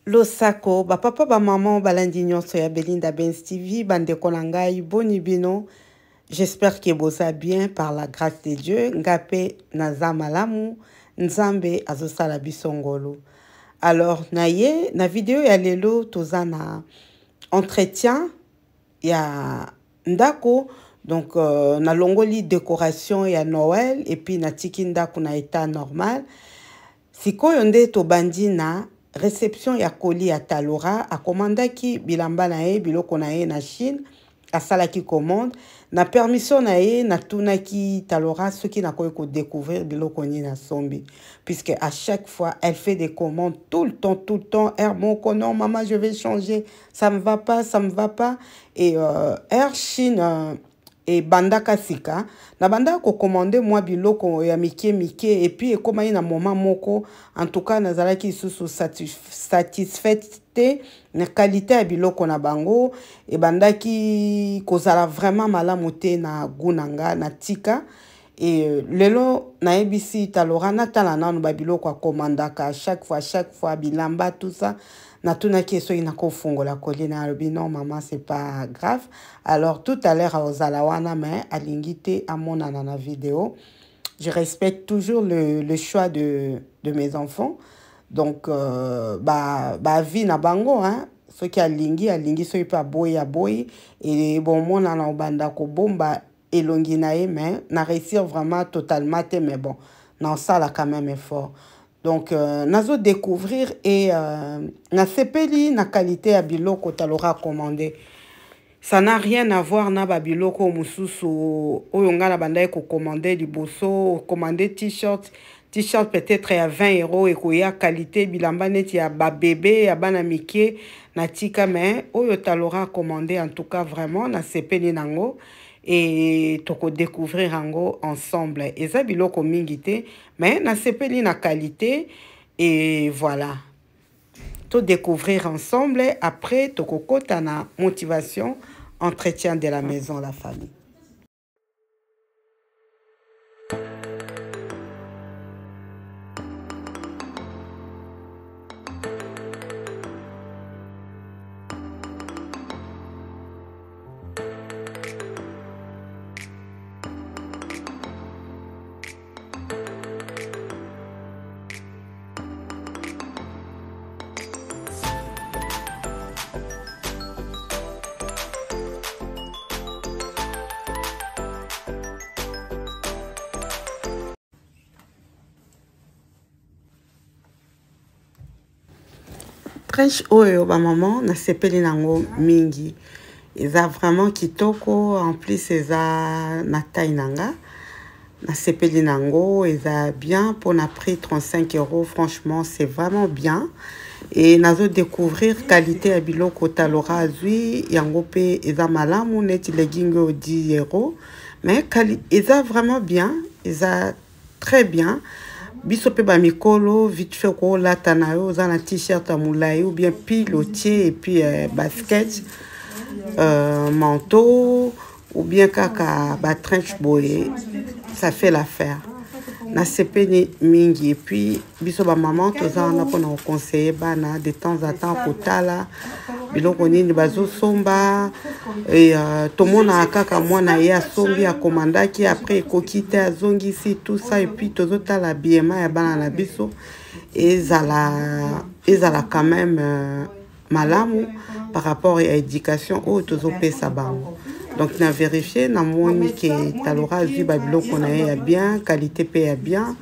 Losako, ba papa ba maman balandi nyonso ya Belinda Benz TV, bandeko na ngai, boni bino. J'espère que boza bien par la grâce de Dieu. Ngape naza malamu, nzambe azosala biso ngolo. Alors na vidéo ya lelo toza na entretien ya ndako. Donc na longoli décoration ya Noël et puis na tiki ndako na état normal. Sikoyo nde to bandi na réception ya colis ya Talora akomandaki bilamba na ye biloko na ye na Chine asalaki commande na permission na ye na tunaki Talora soki na koyi ko découvrir biloko ni na sombi puisque à chaque fois elle fait des commandes tout le temps moko non maman je vais changer ça me va pas et Air Chine et bandaka sika na banda ko commander moi biloko ya mike et puis ekomai na moment moko en tout cas nazalaki susu satisfaite na qualité ya biloko na bango et bandaki kozala vraiment malamu te na gunanga na tika et lelo na ebisi Talora na tala nanu ba biloko komandaka chaque fois bilamba tout ça na tuna keso ina kofungola kolina alobi non maman c'est pas grave. Alors tout à l'heure aux alawana mais alingite amona na vidéo. Je respecte toujours le choix de mes enfants. Donc ba vie na bango hein ce qui alingi so ipa boy et bon mona na obanda ko bomba elongi na mais na réussir vraiment totalement mais bon non ça là quand même effort. Donc, nazo découvrir et na sepeli na qualité ya biloko Talora commandé. Ça n'a rien à voir na ba biloko mususu oyo nga na bandai ko commander liboso, commander t-shirt peut-être à 20 € et koya qualité bilamba neti ya ba bébé ya bana mike na tika mais oyo Talora commandé en tout cas vraiment na sepeli nango. Et toko découvrir ango ensemble eza biloko mingi te mais na sepeli na qualité et voilà to découvrir ensemble après toko kota na motivation entretien de la maison la famille. Trench oyo ba maman na sepeli nango mingi eza vraiment kitoko en plus eza na taille nanga na sepeli nango eza bien pour na prix 35 € franchement c'est vraiment bien et nazo découvrir qualité ya biloko Talora azui yango pe eza malamu neti legingo 10 € mais eza vraiment bien eza très bien. Biso pe ba mikolo vite fait ko lata na yo za na t-shirt à moulay ou bien pilotier et puis basket manteau ou bien kaka ba trench boy ça fait l'affaire na sepeni mingi et puis biso ba maman toza na pona conseiller bana de temps à temps kotala biloko nini bazo somba et tomona kaka mwana ya sombi a commandaki après kokite azongi si tout ça et puis tozota la biema ya bana na biso ezala quand même malamu par rapport à éducation au tozo pesa bango. Donc na vérifié na moni ke Talora azui ba biloko na ya bien qualité pe ya bien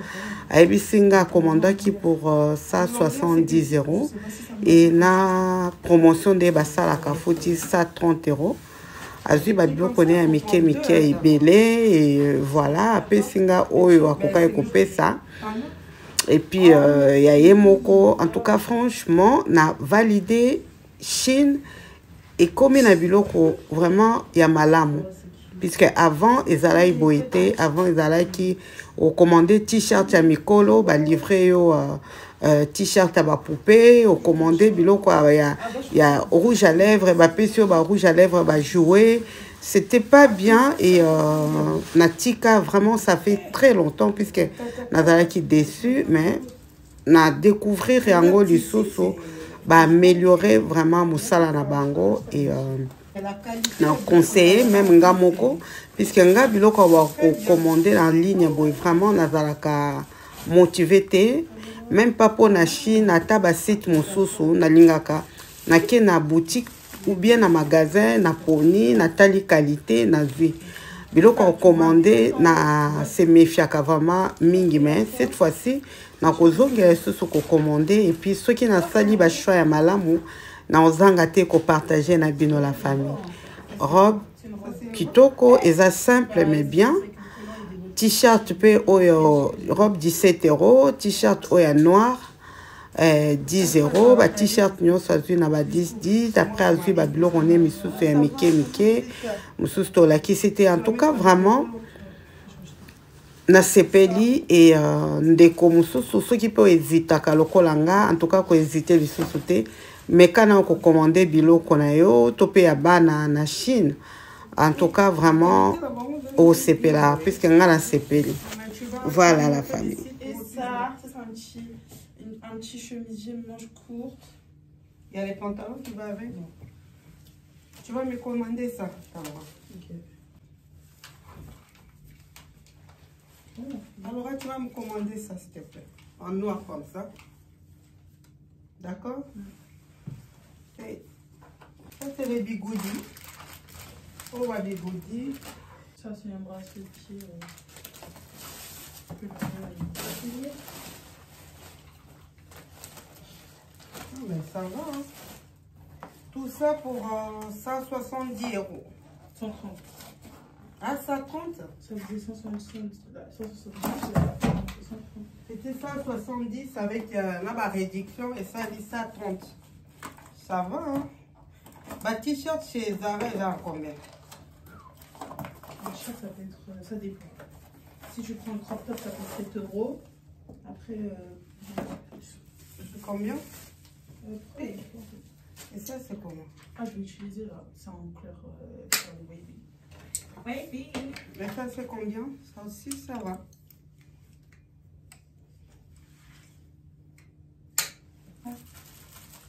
aibisinga commandaki pour ça 70 € et na promotion de basala ka foti ça 30 €. Azui ba biloko na ya mike ibele et voilà apesinga oyo akoka ko pesa et puis ya yemoko en tout cas franchement na validé Chine et comme na biloko vraiment ya malamu puisque avant ezalaki boité avant ezalaki au commander t-shirt ya mikolo ba livrer yo t-shirt à ba poupée au commander biloko ya rouge à lèvres ba pesio ba rouge à lèvres ba jouer c'était pas bien et natika vraiment ça fait très longtemps puisque nazalaki déçu mais na découvrir yango lisusu bah améliorer vraiment musala na bango et na conseiller même nga moko puisque nga biloko ba ko commander en ligne boy vraiment nazalaka motivé te même pas pour na Chine ata ba site mosusu na lingaka na ke na boutique ou bien na magasin na poni na tali qualité na vie biloko commander na se méfiaka vraiment mingi mais cette fois-ci na kozongela susu ko commander et puis ceux qui na sali ba choix ya malamu na ozanga te ko partager na bino la famille robe kitoko eza simple mais bien t-shirt pe oyo robe 17 €, t-shirt oyo noir 10 €, ba t-shirt nyonso azwi na ba 10 après azwi ba biloko ne misusu ya mike mususu tolakisi te en tout cas vraiment na sepeli et ndeko mususu soki po ezitaka lokola nga en tout cas ko hésiter lisusu te mais kana ko commander biloko na yo to pe ya bana na Chine en tout cas vraiment au sepela puisque nga na sepeli voilà la famille. Et ça c'est un petit chemisier manche courte. Il y a les pantalons qui vont avec. Tu vas me commander ça. Okay. Alors tu vas me commander ça s'il te plaît. En noir comme ça. D'accord? Et ça c'est les bigoudis. Oh va bigoudis. Ça c'est un bracelet pied. Mais ça va. Hein. Tout ça pour 170 €. 130. Ah, 130? Ça faisait 170. C'était 170 avec la réduction et ça dit 130. Ça va, hein? Ma t-shirt chez Zara, elle a combien? Le t-shirt, ça peut être... Ça dépend. Si tu prends le crop top, ça coûte 7 €. Après, c'est combien? Et ça, c'est comment? Ah, je vais utiliser là. C'est en couleur baby. Baby. Mais ça, c'est combien? Ça aussi, ça va.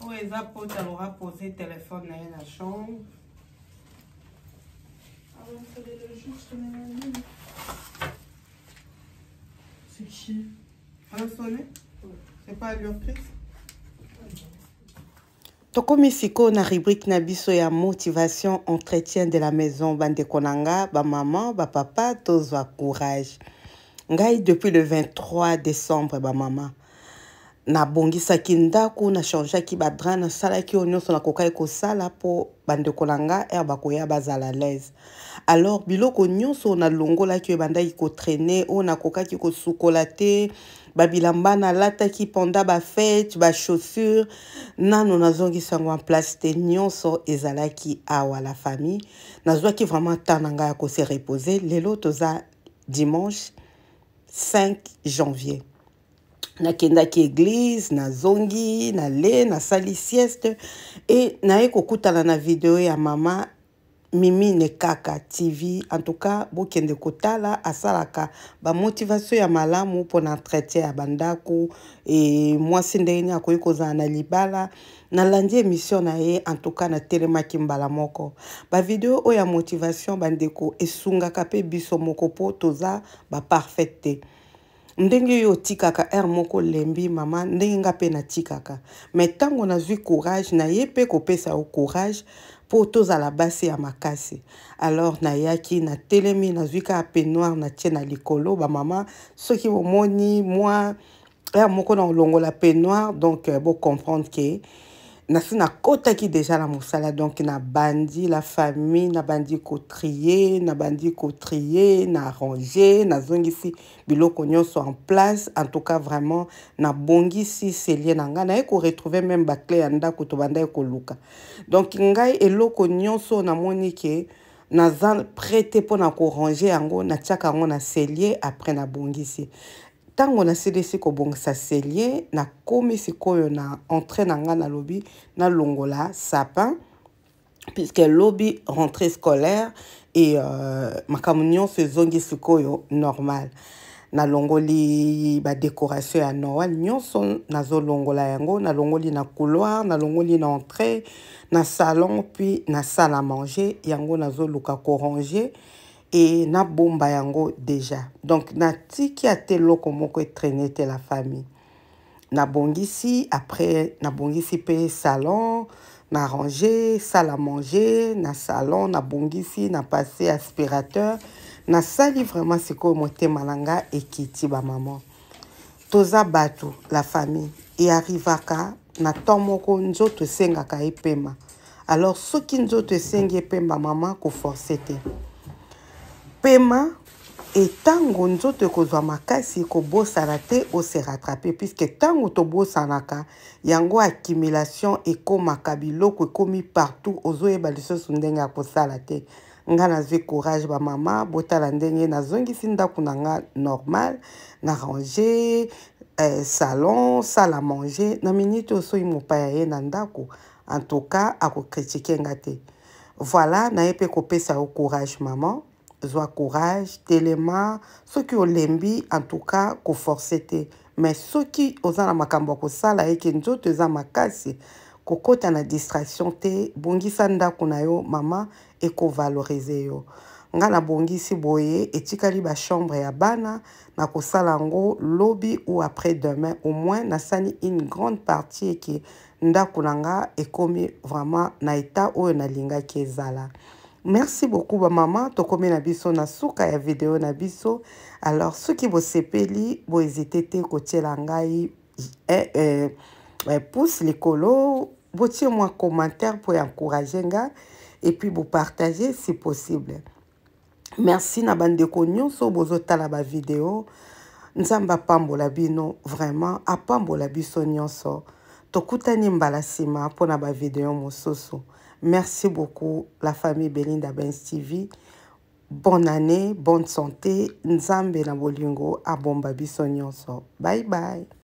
Oh, et ça, pour tu auras posé le téléphone dans la chambre. Ah, ouais, il fallait le juste mettre. C'est qui? Un sonnet? C'est pas l'urtrice? Tokomi siko na rubrique na biso ya motivation entretien de la maison bandeko nanga ba maman ba papa tozwa courage. Ngai depuis le 23 décembre ba maman na bongisaki ndako na changeaki ba drap na salaki onyoso na kokai ko sala po bandeko nanga bakoya bazala l'aise. Alors biloko nyonso na longola ki bandaki ko traîner o na kokaki ko sukolate babilamba na lataki pendant ba fête ba chaussures nano nazongi sango en place te nyonso ezalaki awa la famille nazwaki vraiment tananga ya ko se reposer lelo toza dimanche 5 janvier nakendaki église nazongi na le na sali sieste et naye kokutana na vidéo ya mama Mimi ne kaka TV en tout cas bokende kotala asalaka ba motivation ya malamu pour entretien ya bandako et moi sindeni akoyi kozana na libala na landi émission na ye en tout cas na telemaki mbala moko ba vidéo o ya motivation bandeko esungaka pe biso moko po toza ba parfaite ndenge yo tikaka er moko lembi mama ndenge nga pe na tikaka mais tango nazwi courage na ye pe kopesa o courage pour tous à la base ya makasi. Alors na yaki na telemi na zuika peignoir na tiena likolo ba mama ceux qui moni moi moko na longo la peignoir donc bon comprendre que na sina kota ki déjà la mosala donc na bandi la famille na bandi ko trier na bandi ko trier na ranger na zongisi biloko nyonso en place en tout cas vraiment na bongisi selie na nga na ko retrouver même ba clé ya ndako to banda ko luka donc ngai eloko nyonso na moni ke na za prêté pour na ko ranger yango na tiaka yango na selie après na bongisi tango na CDC ko bongisa selie na komi sikoyo na entrée na nga na lobby na longola sapin puisque lobby rentrée scolaire et makamunyon se zongi sikoyo normal nalongoli ba décoration ya Noël nyonso nazolongola yango, nalongoli na couloir, nalongoli na entrée, na salon, puis na salle à manger, yango nazoluka ko ranger et na bomba yango déjà. Donc natiki ate loko moko traîner te la famille. Na bongisi, après na bongisi pe salon, na ranger, salle à manger, na salon, na bongisi, na passé aspirateur, na sali vraiment siko mote malanga et kiti ba maman. Toza batu la famille et arrivaka na tomoko nzoto sengaka epema. Alors soki nzoto sengi epema maman ko forcer te. Pema et tango nzoto kozwa makasi ko bosana te o se rattraper puisque tango to bosanaka yango accumulation ekomaka biloko ekomi partout ozoyeba lisusu ndenge ya kosala te. Nga nazwi courage ba mama botala ndenge nazongisi ndako na nga normal na ranger salon, salle à manger na minute oso imopaya ye na ndako en tout cas ako critiquer nga te. Voilà na yepe kopesa au courage maman. Zwa courage, telema, soki olembi en tout cas ko forcer te. Mais soki ozana makambo ko sala eke nzoto eza makasi kokota na distraction te, bongisa ndako na yo mama eko valoriser yo. Nga na bongisi boye etikali ba chambre ya bana na kosala ngo lobby ou après demain au moins na sani une grande partie qui ndako nanga ekomi vraiment na état oyo na linga ki ezala. Merci beaucoup ba maman tokomi na biso na suka ya vidéo na biso. Alors ceux qui vous sepeli bo hésiter te kotiela ngai pouce likolo, botiez moi commentaire pour encourager nga et puis vous partager si possible. Merci na bandeko nyonso bozotala ba vidéo. Nzamba pambola bino vraiment apambola biso nyonso. Tokutani mbala sima pona ba vidéo mosusu. Merci beaucoup la famille Belinda Benz TV. Bonne année, bonne santé. Nzambe na bolingo abomba biso nyonso. Bye bye.